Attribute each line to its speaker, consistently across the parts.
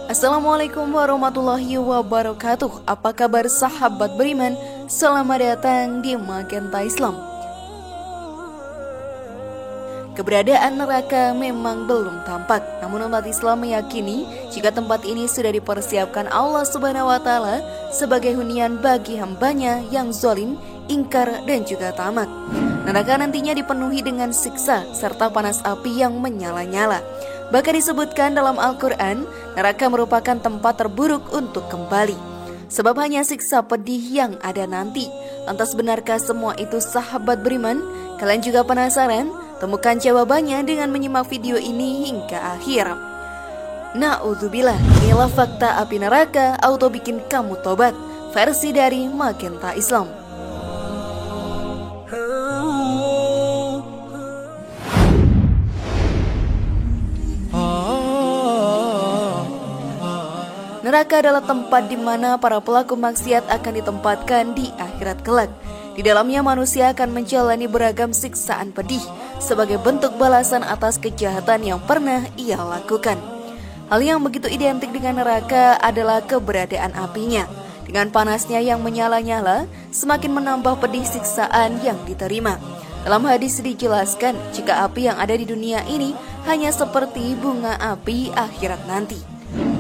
Speaker 1: Assalamualaikum warahmatullahi wabarakatuh. Apa kabar sahabat beriman? Selamat datang di Magenta Islam. Keberadaan neraka memang belum tampak, namun umat Islam meyakini jika tempat ini sudah dipersiapkan Allah Subhanahu wa Ta'ala sebagai hunian bagi hambanya yang zalim, ingkar, dan juga tamak. Neraka nantinya dipenuhi dengan siksa serta panas api yang menyala-nyala. Bahkan disebutkan dalam Al-Quran, neraka merupakan tempat terburuk untuk kembali. Sebab hanya siksa pedih yang ada nanti. Lantas benarkah semua itu sahabat beriman? Kalian juga penasaran? Temukan jawabannya dengan menyimak video ini hingga akhir. Na'udzubillah, inilah fakta api neraka auto bikin kamu tobat. Versi dari Magenta Islam. Neraka adalah tempat di mana para pelaku maksiat akan ditempatkan di akhirat kelak. Di dalamnya manusia akan menjalani beragam siksaan pedih sebagai bentuk balasan atas kejahatan yang pernah ia lakukan. Hal yang begitu identik dengan neraka adalah keberadaan apinya. Dengan panasnya yang menyala-nyala, semakin menambah pedih siksaan yang diterima. Dalam hadis dijelaskan, jika api yang ada di dunia ini hanya seperti bunga api akhirat nanti.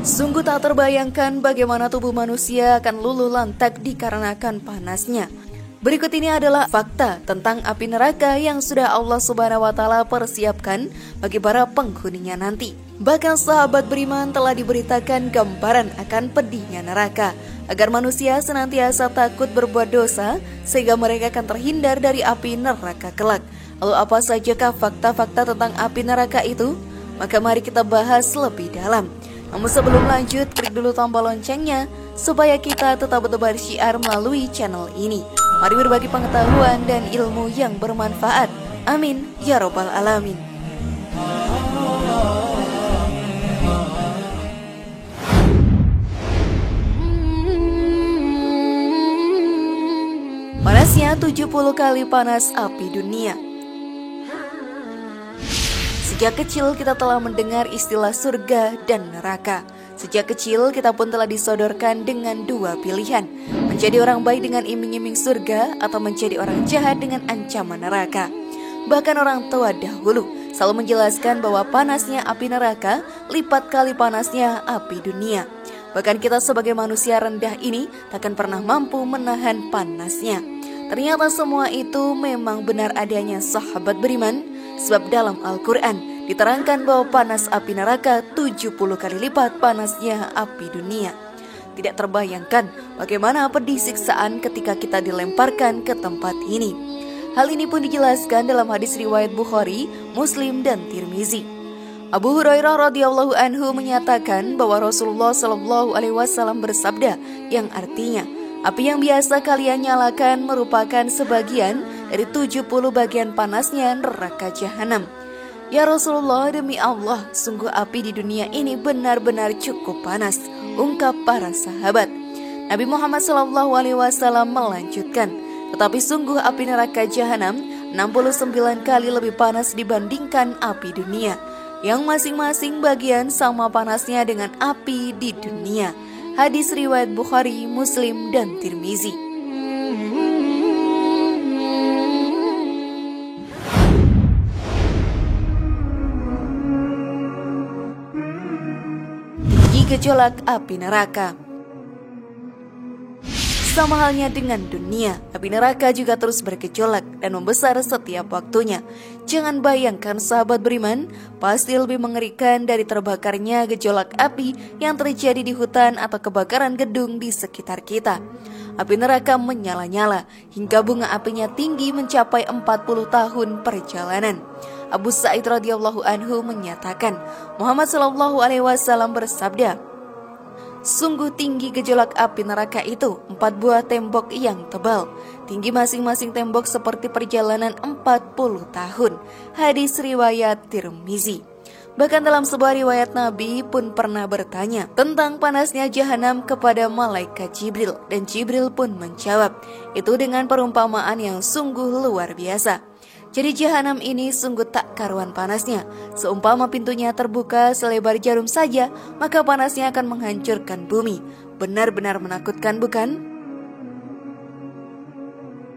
Speaker 1: Sungguh tak terbayangkan bagaimana tubuh manusia akan luluh lantak dikarenakan panasnya. Berikut ini adalah fakta tentang api neraka yang sudah Allah Subhanahu wa Ta'ala persiapkan bagi para penghuninya nanti. Bahkan sahabat beriman telah diberitakan gambaran akan pedihnya neraka, agar manusia senantiasa takut berbuat dosa sehingga mereka akan terhindar dari api neraka kelak. Lalu apa sajakah fakta-fakta tentang api neraka itu? Maka mari kita bahas lebih dalam. Namun sebelum lanjut, klik dulu tombol loncengnya supaya kita tetap bertebar syiar melalui channel ini. Mari berbagi pengetahuan dan ilmu yang bermanfaat. Amin ya robbal alamin. Panasnya 70 kali panas api dunia. Sejak kecil kita telah mendengar istilah surga dan neraka. Sejak kecil kita pun telah disodorkan dengan dua pilihan. Menjadi orang baik dengan iming-iming surga atau menjadi orang jahat dengan ancaman neraka. Bahkan orang tua dahulu selalu menjelaskan bahwa panasnya api neraka lipat kali panasnya api dunia. Bahkan kita sebagai manusia rendah ini takkan pernah mampu menahan panasnya. Ternyata semua itu memang benar adanya sahabat beriman. Sebab dalam Al-Quran diterangkan bahwa panas api neraka 70 kali lipat panasnya api dunia. Tidak terbayangkan bagaimana pedih siksaan ketika kita dilemparkan ke tempat ini. Hal ini pun dijelaskan dalam hadis riwayat Bukhari, Muslim, dan Tirmizi. Abu Hurairah radhiyallahu anhu menyatakan bahwa Rasulullah shallallahu alaihi wasallam bersabda yang artinya, api yang biasa kalian nyalakan merupakan sebagian dari 70 bagian panasnya neraka jahanam. Ya Rasulullah, demi Allah, sungguh api di dunia ini benar-benar cukup panas, ungkap para sahabat. Nabi Muhammad SAW melanjutkan, tetapi sungguh api neraka jahanam 69 kali lebih panas dibandingkan api dunia, yang masing-masing bagian sama panasnya dengan api di dunia. Hadis riwayat Bukhari, Muslim, dan Tirmizi. Gejolak api neraka. Sama halnya dengan dunia, api neraka juga terus bergejolak dan membesar setiap waktunya. Jangan bayangkan sahabat beriman, pasti lebih mengerikan dari terbakarnya gejolak api yang terjadi di hutan atau kebakaran gedung di sekitar kita. Api neraka menyala-nyala hingga bunga apinya tinggi mencapai 40 tahun perjalanan. Abu Sa'id radhiyallahu anhu menyatakan, Muhammad sallallahu alaihi wasallam bersabda, sungguh tinggi gejolak api neraka itu 4 buah tembok yang tebal. Tinggi masing-masing tembok seperti perjalanan 40 tahun. Hadis riwayat Tirmizi. Bahkan dalam sebuah riwayat Nabi pun pernah bertanya tentang panasnya jahanam kepada malaikat Jibril. Dan Jibril pun menjawab, itu dengan perumpamaan yang sungguh luar biasa. Jadi jahanam ini sungguh tak karuan panasnya. Seumpama pintunya terbuka selebar jarum saja, maka panasnya akan menghancurkan bumi. Benar-benar menakutkan, bukan?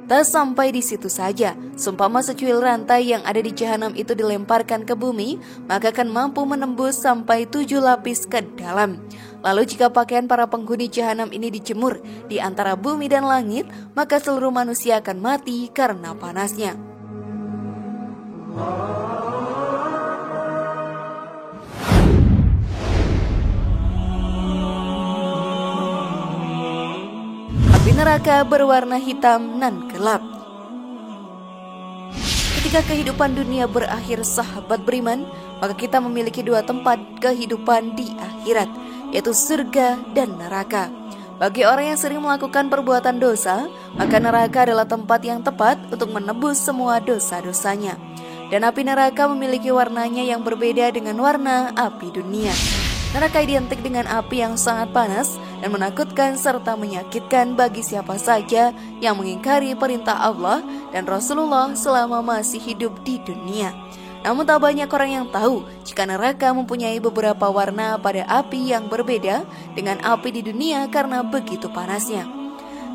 Speaker 1: Tak sampai di situ saja, seumpama secuil rantai yang ada di jahanam itu dilemparkan ke bumi, maka akan mampu menembus sampai 7 lapis ke dalam. Lalu jika pakaian para penghuni jahanam ini dijemur di antara bumi dan langit, maka seluruh manusia akan mati karena panasnya. Api neraka berwarna hitam nan gelap. Ketika kehidupan dunia berakhir, sahabat beriman, maka kita memiliki dua tempat kehidupan di akhirat, yaitu surga dan neraka. Bagi orang yang sering melakukan perbuatan dosa, maka neraka adalah tempat yang tepat untuk menebus semua dosa-dosanya. Dan api neraka memiliki warnanya yang berbeda dengan warna api dunia. Neraka identik dengan api yang sangat panas dan menakutkan serta menyakitkan bagi siapa saja yang mengingkari perintah Allah dan Rasulullah selama masih hidup di dunia. Namun tak banyak orang yang tahu jika neraka mempunyai beberapa warna pada api yang berbeda dengan api di dunia karena begitu panasnya.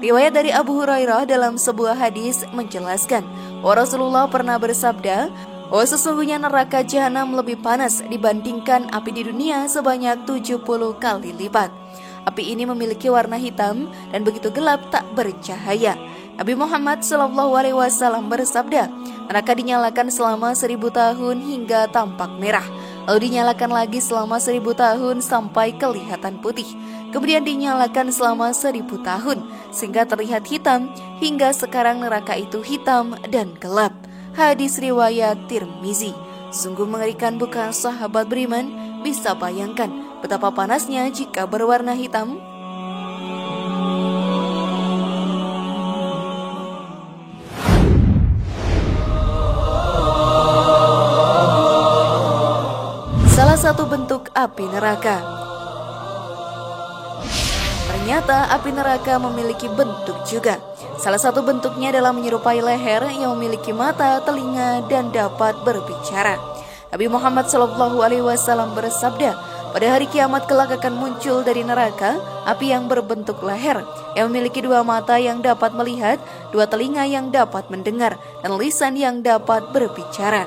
Speaker 1: Riwayat dari Abu Hurairah dalam sebuah hadis menjelaskan bahwa Rasulullah pernah bersabda, oh sesungguhnya neraka jahanam lebih panas dibandingkan api di dunia sebanyak 70 kali lipat. Api ini memiliki warna hitam dan begitu gelap tak bercahaya. Nabi Muhammad SAW bersabda, neraka dinyalakan selama 1000 tahun hingga tampak merah. Lalu dinyalakan lagi selama 1000 tahun sampai kelihatan putih. Kemudian dinyalakan selama 1000 tahun sehingga terlihat hitam. Hingga sekarang neraka itu hitam dan gelap. Hadis riwayat Tirmizi. Sungguh mengerikan, bukan sahabat beriman? Bisa bayangkan betapa panasnya jika berwarna hitam. Salah satu bentuk api neraka. Ternyata api neraka memiliki bentuk juga. Salah satu bentuknya adalah menyerupai leher yang memiliki mata, telinga, dan dapat berbicara. Nabi Muhammad SAW bersabda, pada hari kiamat kelak akan muncul dari neraka api yang berbentuk leher, yang memiliki 2 mata yang dapat melihat, 2 telinga yang dapat mendengar, dan lisan yang dapat berbicara.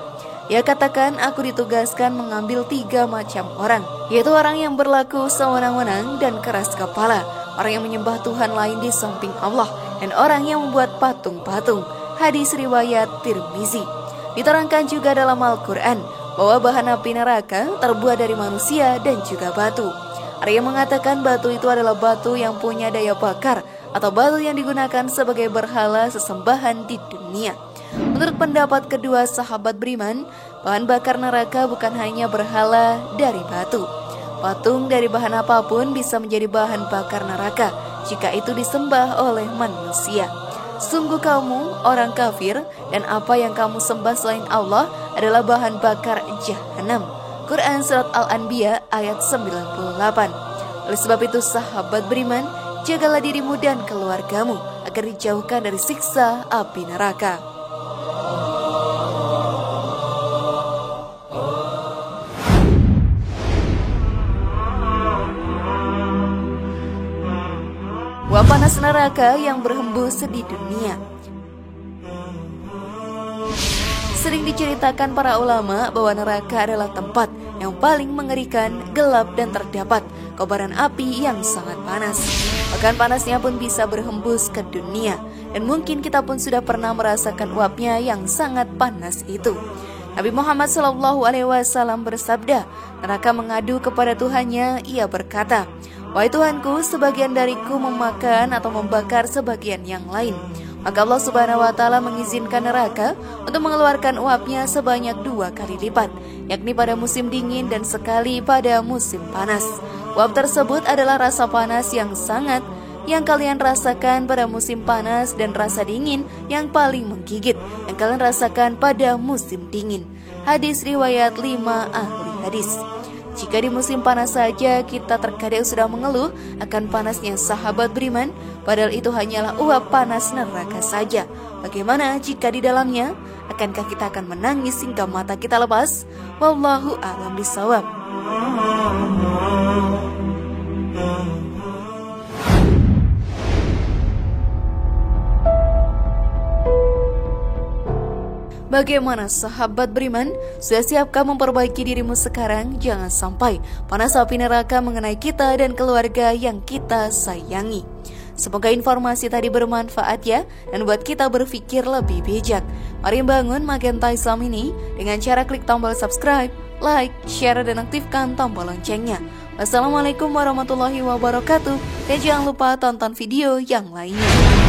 Speaker 1: Ia katakan, aku ditugaskan mengambil 3 macam orang, yaitu orang yang berlaku sewenang-wenang dan keras kepala, orang yang menyembah Tuhan lain di samping Allah, dan orang yang membuat patung-patung. Hadis riwayat Tirmizi. Diterangkan juga dalam Al-Quran bahwa bahan api neraka terbuat dari manusia dan juga batu. Ada yang mengatakan batu itu adalah batu yang punya daya bakar atau batu yang digunakan sebagai berhala sesembahan di dunia. Menurut pendapat kedua sahabat beriman, bahan bakar neraka bukan hanya berhala dari batu. Patung dari bahan apapun bisa menjadi bahan bakar neraka jika itu disembah oleh manusia. Sungguh kamu orang kafir, dan apa yang kamu sembah selain Allah adalah bahan bakar jahanam. Quran Surat Al-Anbiya ayat 98. Oleh sebab itu sahabat beriman, jagalah dirimu dan keluargamu agar dijauhkan dari siksa api neraka. Wah panas neraka yang berhembus di dunia. Sering diceritakan para ulama bahwa neraka adalah tempat yang paling mengerikan, gelap, dan terdapat kobaran api yang sangat panas. Bahkan panasnya pun bisa berhembus ke dunia. Dan mungkin kita pun sudah pernah merasakan uapnya yang sangat panas itu. Nabi Muhammad SAW bersabda, neraka mengadu kepada Tuhannya, ia berkata, wahai Tuhanku, sebagian dariku memakan atau membakar sebagian yang lain. Maka Allah Subhanahu wa Ta'ala mengizinkan neraka untuk mengeluarkan uapnya sebanyak 2 kali lipat, yakni pada musim dingin dan sekali pada musim panas. Uap tersebut adalah rasa panas yang sangat yang kalian rasakan pada musim panas dan rasa dingin yang paling menggigit yang kalian rasakan pada musim dingin. Hadis riwayat 5 ahli hadis. Jika di musim panas saja kita terkadang sudah mengeluh akan panasnya sahabat beriman, padahal itu hanyalah uap panas neraka saja. Bagaimana jika di dalamnya? Akankah kita akan menangis hingga mata kita lepas? Wallahu a'lam bishawab. Bagaimana sahabat beriman? Sudah siapkah memperbaiki dirimu sekarang? Jangan sampai panas api neraka mengenai kita dan keluarga yang kita sayangi. Semoga informasi tadi bermanfaat ya, dan buat kita berpikir lebih bijak. Mari bangun Magenta Islam ini dengan cara klik tombol subscribe, like, share, dan aktifkan tombol loncengnya. Wassalamualaikum warahmatullahi wabarakatuh. Dan jangan lupa tonton video yang lainnya.